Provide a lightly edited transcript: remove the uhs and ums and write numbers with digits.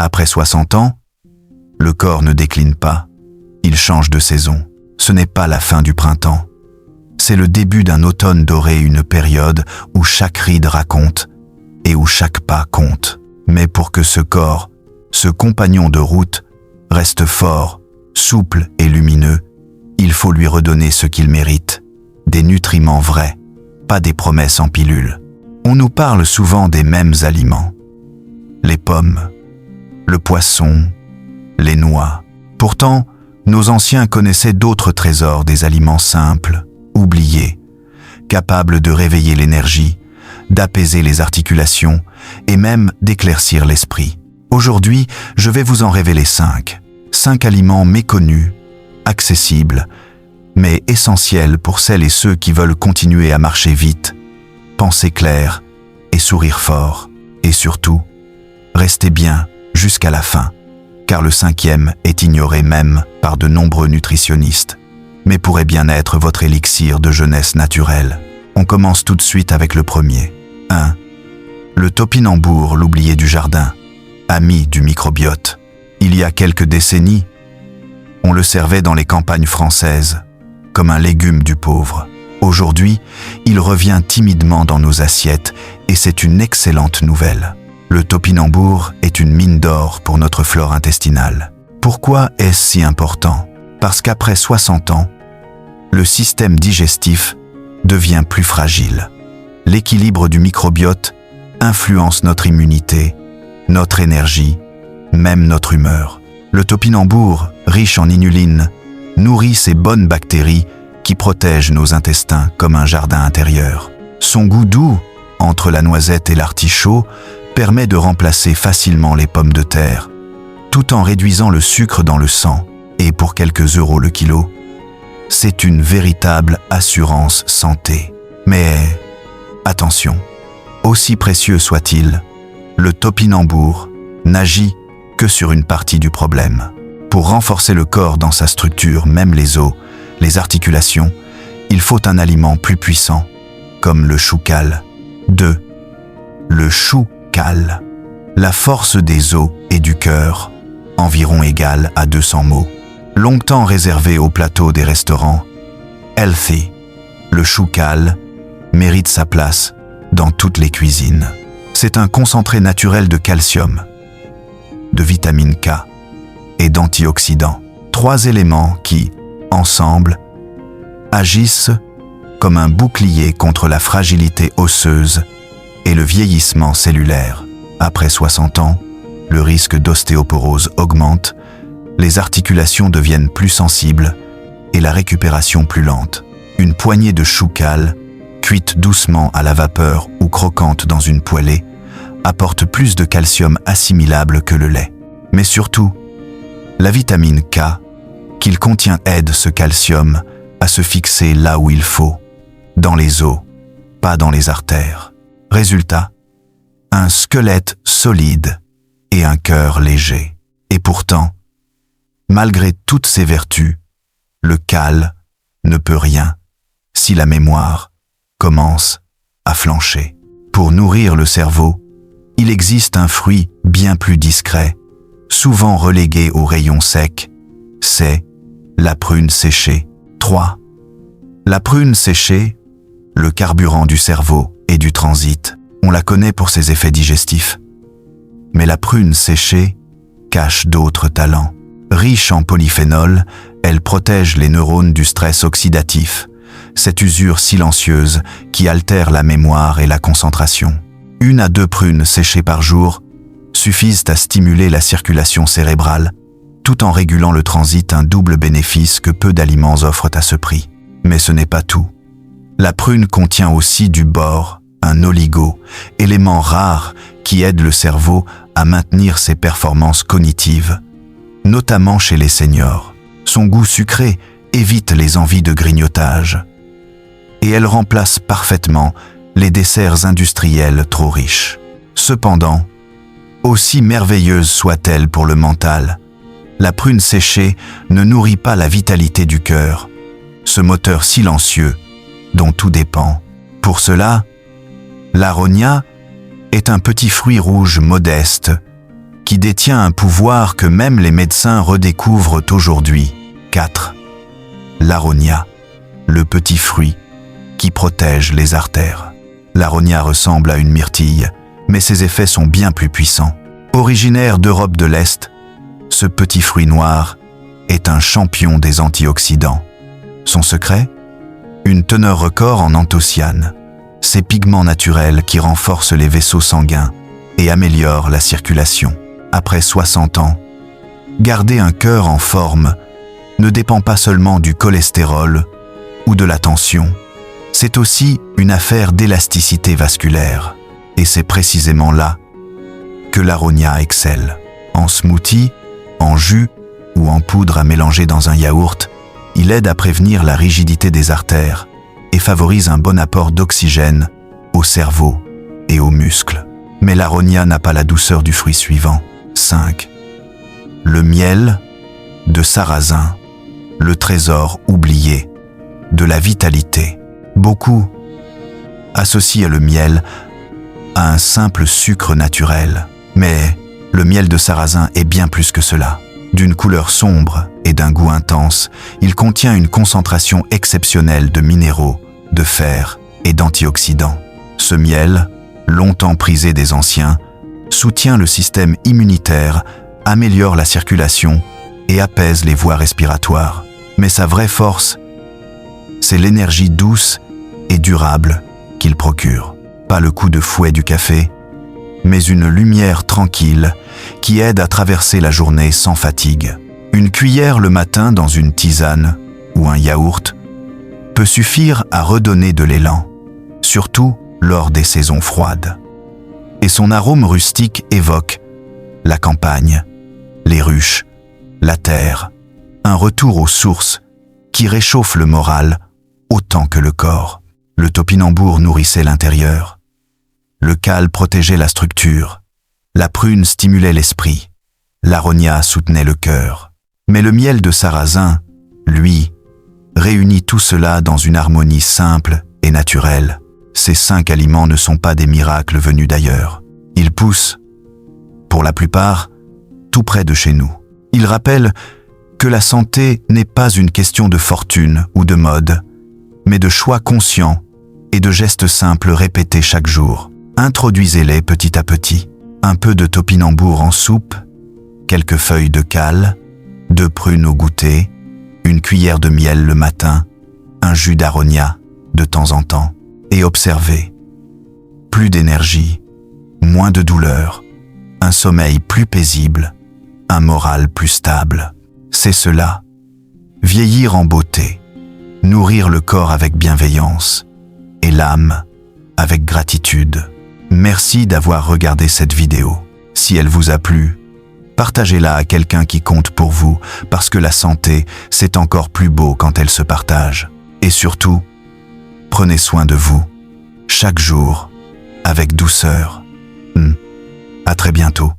Après 60 ans, le corps ne décline pas, il change de saison. Ce n'est pas la fin du printemps. C'est le début d'un automne doré, une période où chaque ride raconte et où chaque pas compte. Mais pour que ce corps, ce compagnon de route, reste fort, souple et lumineux, il faut lui redonner ce qu'il mérite, des nutriments vrais, pas des promesses en pilules. On nous parle souvent des mêmes aliments. Les pommes, le poisson, les noix. Pourtant, nos anciens connaissaient d'autres trésors, des aliments simples, oubliés, capables de réveiller l'énergie, d'apaiser les articulations et même d'éclaircir l'esprit. Aujourd'hui, je vais vous en révéler 5. 5 aliments méconnus, accessibles, mais essentiels pour celles et ceux qui veulent continuer à marcher vite, penser clair et sourire fort. Et surtout, restez bien jusqu'à la fin, car le 5e est ignoré même par de nombreux nutritionnistes, mais pourrait bien être votre élixir de jeunesse naturelle. On commence tout de suite avec le premier. 1. Le topinambour, l'oublié du jardin, ami du microbiote. Il y a quelques décennies, on le servait dans les campagnes françaises, comme un légume du pauvre. Aujourd'hui, il revient timidement dans nos assiettes et c'est une excellente nouvelle. Le topinambour est une mine d'or pour notre flore intestinale. Pourquoi est-ce si important? Parce qu'après 60 ans, le système digestif devient plus fragile. L'équilibre du microbiote influence notre immunité, notre énergie, même notre humeur. Le topinambour, riche en inuline, nourrit ces bonnes bactéries qui protègent nos intestins comme un jardin intérieur. Son goût doux, entre la noisette et l'artichaut, permet de remplacer facilement les pommes de terre, tout en réduisant le sucre dans le sang, et pour quelques euros le kilo. C'est une véritable assurance santé. Mais attention, aussi précieux soit-il, le topinambour n'agit que sur une partie du problème. Pour renforcer le corps dans sa structure, même les os, les articulations, il faut un aliment plus puissant, comme le chou cal. 2. Le chou cal. La force des os et du cœur, environ égale à 200 mots. Longtemps réservé au plateau des restaurants, healthy, le chou cal mérite sa place dans toutes les cuisines. C'est un concentré naturel de calcium, de vitamine K et d'antioxydants. 3 éléments qui, ensemble, agissent comme un bouclier contre la fragilité osseuse et le vieillissement cellulaire. Après 60 ans, le risque d'ostéoporose augmente, les articulations deviennent plus sensibles et la récupération plus lente. Une poignée de chou cal, cuite doucement à la vapeur ou croquante dans une poêlée, apporte plus de calcium assimilable que le lait. Mais surtout, la vitamine K qu'il contient aide ce calcium à se fixer là où il faut, dans les os, pas dans les artères. Résultat, un squelette solide et un cœur léger. Et pourtant, malgré toutes ces vertus, le cal ne peut rien si la mémoire commence à flancher. Pour nourrir le cerveau, il existe un fruit bien plus discret, souvent relégué au rayon sec, c'est la prune séchée. 3. La prune séchée, le carburant du cerveau et du transit. On la connaît pour ses effets digestifs. Mais la prune séchée cache d'autres talents. Riche en polyphénol, elle protège les neurones du stress oxydatif, cette usure silencieuse qui altère la mémoire et la concentration. 1 à 2 prunes séchées par jour suffisent à stimuler la circulation cérébrale, tout en régulant le transit, un double bénéfice que peu d'aliments offrent à ce prix. Mais ce n'est pas tout. La prune contient aussi du bore, un oligo, élément rare qui aide le cerveau à maintenir ses performances cognitives, notamment chez les seniors. Son goût sucré évite les envies de grignotage. Et elle remplace parfaitement les desserts industriels trop riches. Cependant, aussi merveilleuse soit-elle pour le mental, la prune séchée ne nourrit pas la vitalité du cœur, ce moteur silencieux dont tout dépend. Pour cela, l'aronia est un petit fruit rouge modeste, qui détient un pouvoir que même les médecins redécouvrent aujourd'hui. 4. L'aronia, le petit fruit qui protège les artères. L'aronia ressemble à une myrtille, mais ses effets sont bien plus puissants. Originaire d'Europe de l'Est, ce petit fruit noir est un champion des antioxydants. Son secret ? Une teneur record en anthocyanes, ces pigments naturels qui renforcent les vaisseaux sanguins et améliorent la circulation. Après 60 ans, garder un cœur en forme ne dépend pas seulement du cholestérol ou de la tension, c'est aussi une affaire d'élasticité vasculaire. Et c'est précisément là que l'aronia excelle. En smoothie, en jus ou en poudre à mélanger dans un yaourt, il aide à prévenir la rigidité des artères et favorise un bon apport d'oxygène au cerveau et aux muscles. Mais l'aronia n'a pas la douceur du fruit suivant. 5. Le miel de sarrasin, le trésor oublié de la vitalité. Beaucoup associent le miel à un simple sucre naturel, mais le miel de sarrasin est bien plus que cela. D'une couleur sombre et d'un goût intense, il contient une concentration exceptionnelle de minéraux, de fer et d'antioxydants. Ce miel, longtemps prisé des anciens, soutient le système immunitaire, améliore la circulation et apaise les voies respiratoires. Mais sa vraie force, c'est l'énergie douce et durable qu'il procure. Pas le coup de fouet du café, mais une lumière tranquille qui aide à traverser la journée sans fatigue. Une cuillère le matin dans une tisane ou un yaourt peut suffire à redonner de l'élan, surtout lors des saisons froides. Et son arôme rustique évoque la campagne, les ruches, la terre, un retour aux sources qui réchauffe le moral autant que le corps. Le topinambour nourrissait l'intérieur. Le cal protégeait la structure. La prune stimulait l'esprit. L'aronia soutenait le cœur. Mais le miel de sarrasin, lui, réunit tout cela dans une harmonie simple et naturelle. Ces 5 aliments ne sont pas des miracles venus d'ailleurs. Ils poussent, pour la plupart, tout près de chez nous. Ils rappellent que la santé n'est pas une question de fortune ou de mode, mais de choix conscients et de gestes simples répétés chaque jour. Introduisez-les petit à petit. Un peu de topinambour en soupe, quelques feuilles de cal, 2 prunes au goûter, une cuillère de miel le matin, un jus d'aronia de temps en temps. Et observez. Plus d'énergie, moins de douleur, un sommeil plus paisible, un moral plus stable. C'est cela. Vieillir en beauté, nourrir le corps avec bienveillance et l'âme avec gratitude. Merci d'avoir regardé cette vidéo. Si elle vous a plu, partagez-la à quelqu'un qui compte pour vous, parce que la santé, c'est encore plus beau quand elle se partage. Et surtout, prenez soin de vous, chaque jour, avec douceur. À très bientôt.